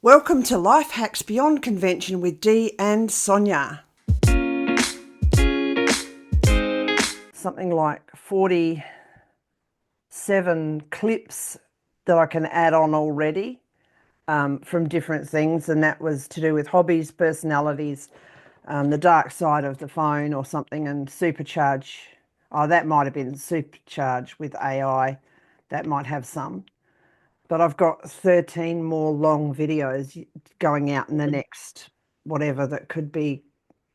Welcome to Life Hacks Beyond Convention with Dee and Sonia. Something like 47 clips that I can add on already from different things, and that was to do with hobbies, personalities, the dark side of the phone or something, and supercharge. Oh, that might have been supercharge with AI. That might have some. But I've got 13 more long videos going out in the next whatever that could be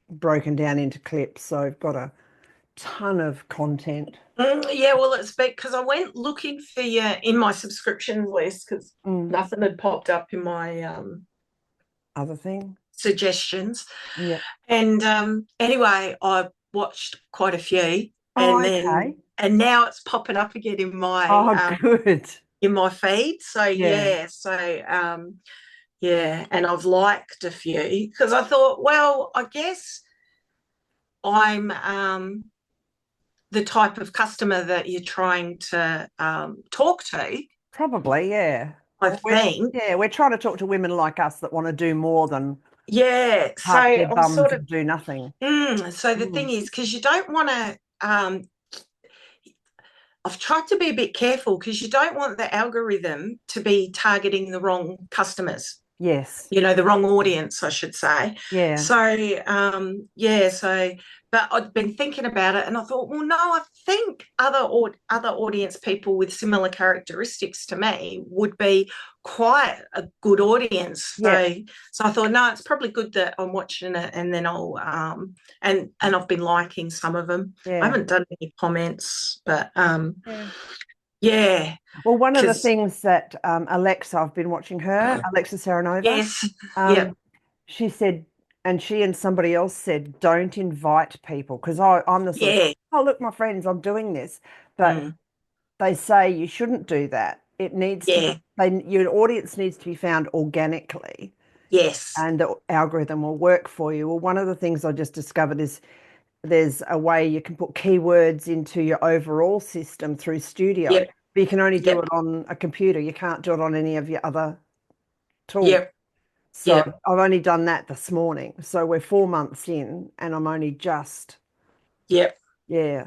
broken down into clips. So I've got a ton of content. Yeah, well, it's because I went looking for you in my subscription list because nothing had popped up in my Other thing. suggestions. Yeah. And anyway, I watched quite a few, Oh, okay. and now it's popping up again Oh, good. in my feed. So Yeah. yeah, and I've liked a few because I thought, well, I guess I'm the type of customer that you're trying to talk to. Probably, yeah. I Well, think. we're trying to talk to women like us that want to do more than Yeah, so park their I'm bums sort of and do nothing. so the Mm. thing is, because you don't want to I've tried to be a bit careful because you don't want the algorithm to be targeting the wrong customers, Yes. the wrong audience, I should say. Yeah. So but I'd been thinking about it and I thought, well, no, I think other audience people with similar characteristics to me would be quite a good audience. Yeah. So I thought, no, it's probably good that I'm watching it and then I'll and I've been liking some of them. I Yeah. haven't done any comments, but Yeah. yeah, Well, one of the because things that Alexa, I've been watching her, Alexa Serenova, yes, yep, um, she said, and she and somebody else said, don't invite people because I'm the sort of, yeah, oh, look, my friends, I'm doing this. But mm, they say you shouldn't do that. It needs to be, yeah, your audience needs to be found organically yes, and the algorithm will work for you. Well, one of the things I just discovered is there's a way you can put keywords into your overall system through Studio, yep, but you can only do yep, it on a computer. You can't do it on any of your other tools. yep, So yep, I've only done that this morning. So we're 4 months in, and I'm only just, yep, yeah,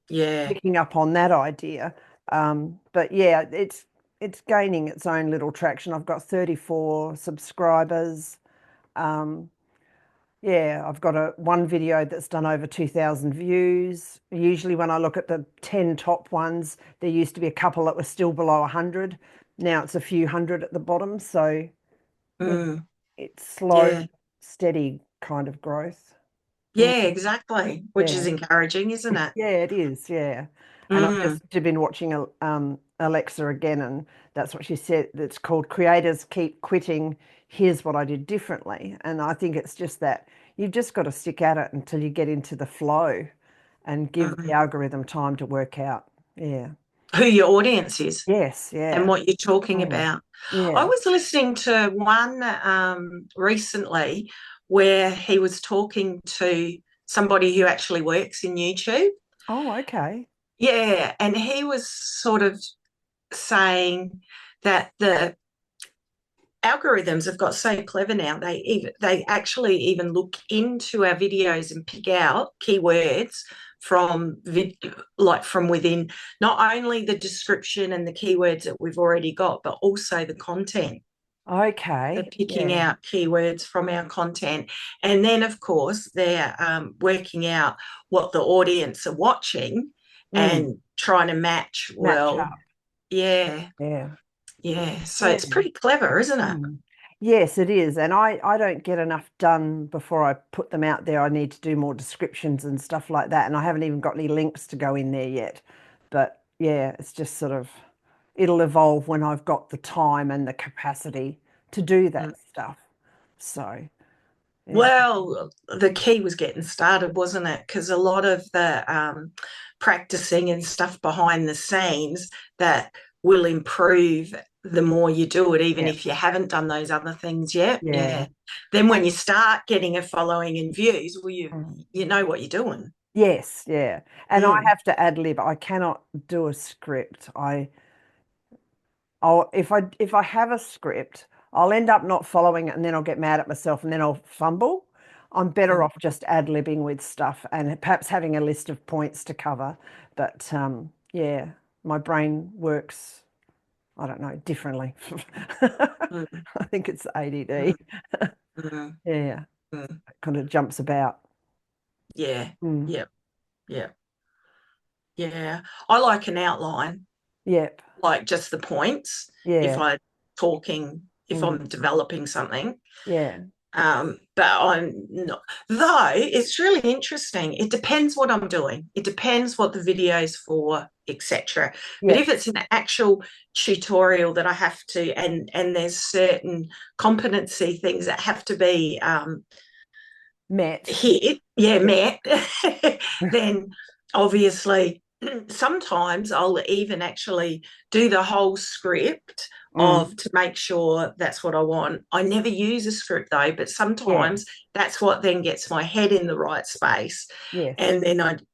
yeah. picking up on that idea. But yeah, it's gaining its own little traction. I've got 34 subscribers. Um, Yeah, I've got one video that's done over 2,000 views. Usually when I look at the 10 top ones, there used to be a couple that were still below 100. Now it's a few hundred at the bottom. So yeah, Mm, it's slow, yeah. steady kind of growth. Mm, Yeah, exactly. Which is yeah. encouraging, isn't it? Yeah, it is. Yeah. And I've Mm, just been watching Alexa again, and that's what she said. It's called Creators Keep Quitting. Here's what I did differently. And I think it's just that you've just got to stick at it until you get into the flow and give the mm. algorithm time to work out. Yeah. Who your audience is Yes. and Yeah. what you're talking Mm. about. I Yeah. was listening to one recently where he was talking to somebody who actually works in YouTube. Oh, okay. Yeah, and he was sort of saying that the algorithms have got so clever now. They actually even look into our videos and pick out keywords from like from within not only the description and the keywords that we've already got, but also the content. They're Okay. picking Yeah. out keywords from our content, and then of course they're working out what the audience are watching Mm. and trying to match. Match Well, up. yeah, Yeah. yeah. So Yeah. it's pretty clever, isn't it? Mm. Yes, it is. And I don't get enough done before I put them out there. I need to do more descriptions and stuff like that. And I haven't even got any links to go in there yet. But yeah, it's just sort of, it'll evolve when I've got the time and the capacity to do that stuff. So, yeah. Well, the key was getting started, wasn't it? Because a lot of the practicing and stuff behind the scenes that will improve the more you do it, even Yeah. if you haven't done those other things yet. Yeah. Yeah. Then when you start getting a following and views, well, Mm. you know what you're doing. Yes, yeah. And I Mm. have to ad lib. I cannot do a script. If I have a script, I'll end up not following it and then I'll get mad at myself and then I'll fumble. I'm better off just ad-libbing with stuff and perhaps having a list of points to cover. But yeah, my brain works, I don't know, differently. I think it's ADD. Yeah, it kind of jumps about. Yeah, yeah. I like an outline, Yep. like just the points. If Yeah. I'm developing something. Yeah. But I'm not, though it's really interesting. It depends what I'm doing. It depends what the video is for, etc. But if it's an actual tutorial that I have to, and there's certain competency things that have to be met, met, then obviously sometimes I'll even actually do the whole script to make sure that's what I want. I never use a script though, but sometimes that's what then gets my head in the right space. And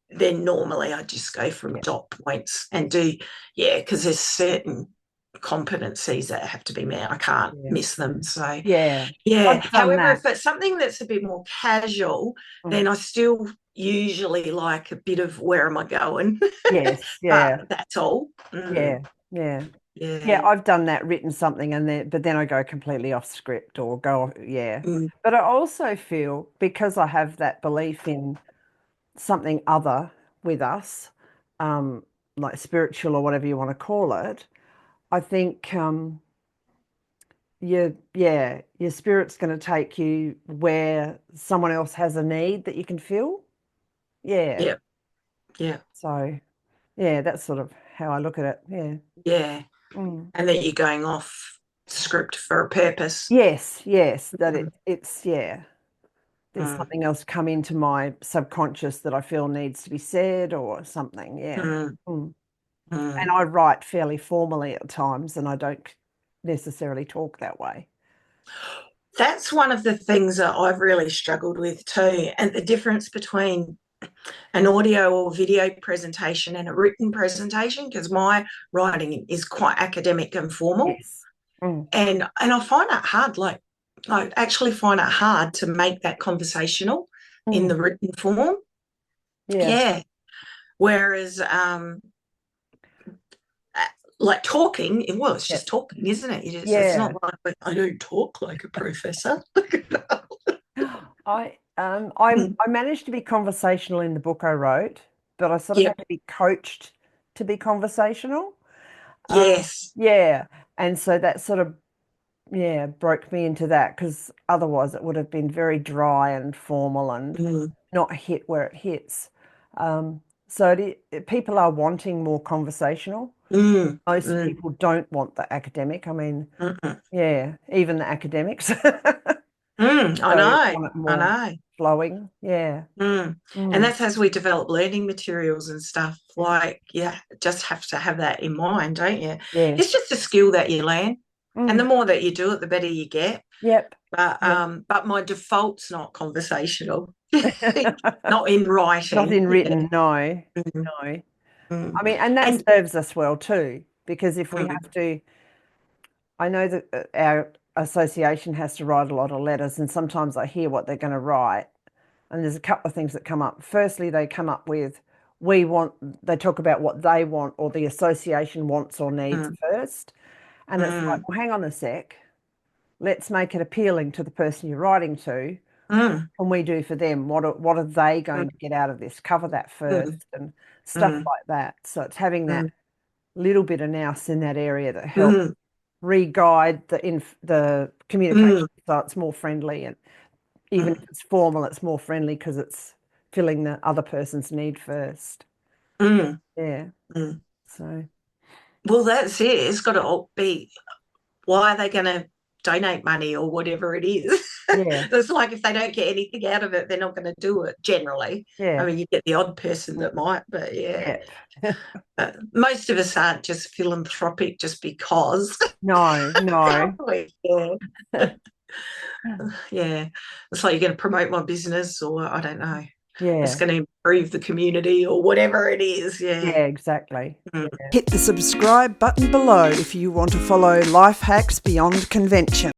then normally I just go from dot points and do, because there's certain competencies that have to be met. I can't miss them. So however, if it's something that's a bit more casual, then I still usually like a bit of where am I going. But that's all. Yeah, I've done that, written something but then I go completely off script or go but I also feel, because I have that belief in something other with us, like spiritual or whatever you want to call it, I think your spirit's going to take you where someone else has a need that you can fill. Yeah. So that's sort of how I look at it. And that you're going off script for a purpose. Yes, that it's there's something else come into my subconscious that I feel needs to be said or something. And I write fairly formally at times, and I don't necessarily talk that way. That's one of the things that I've really struggled with too, and the difference between an audio or video presentation and a written presentation, because my writing is quite academic and formal. And I find it hard, like I actually find it hard to make that conversational in the written form. Whereas like talking, it's just talking, isn't it? It's not like I don't talk like a professor. I managed to be conversational in the book I wrote, but I sort of had to be coached to be conversational. And so that sort of broke me into that, because otherwise it would have been very dry and formal and not hit where it hits. So people are wanting more conversational. Most people don't want the academic. I mean, even the academics. I know. Flowing. And that's as we develop learning materials and stuff. Like, just have to have that in mind, don't you? It's just a skill that you learn. And the more that you do it, the better you get. But my default's not conversational. Not in writing. Not in written, no. I mean, and that serves us well too, because if we have to, I know that our association has to write a lot of letters, and sometimes I hear what they're going to write, and there's a couple of things that come up. Firstly, they come up with, they talk about what they want or the association wants or needs first. And it's like, well, hang on a sec. Let's make it appealing to the person you're writing to. Can we do for them? What are they going to get out of this? Cover that first and stuff like that. So it's having that little bit of nous in that area that helps re-guide the communication so it's more friendly, and even if it's formal, it's more friendly because it's filling the other person's need first. So, well, that's it. It's got to be, why are they going to donate money or whatever it is? It's like, if they don't get anything out of it, they're not going to do it generally. I mean, you get the odd person that might, but but most of us aren't just philanthropic just because. No. It's like, you're going to promote my business, or I don't know. It's going to improve the community or whatever it is. Exactly. Hit the subscribe button below if you want to follow Life Hacks Beyond Convention.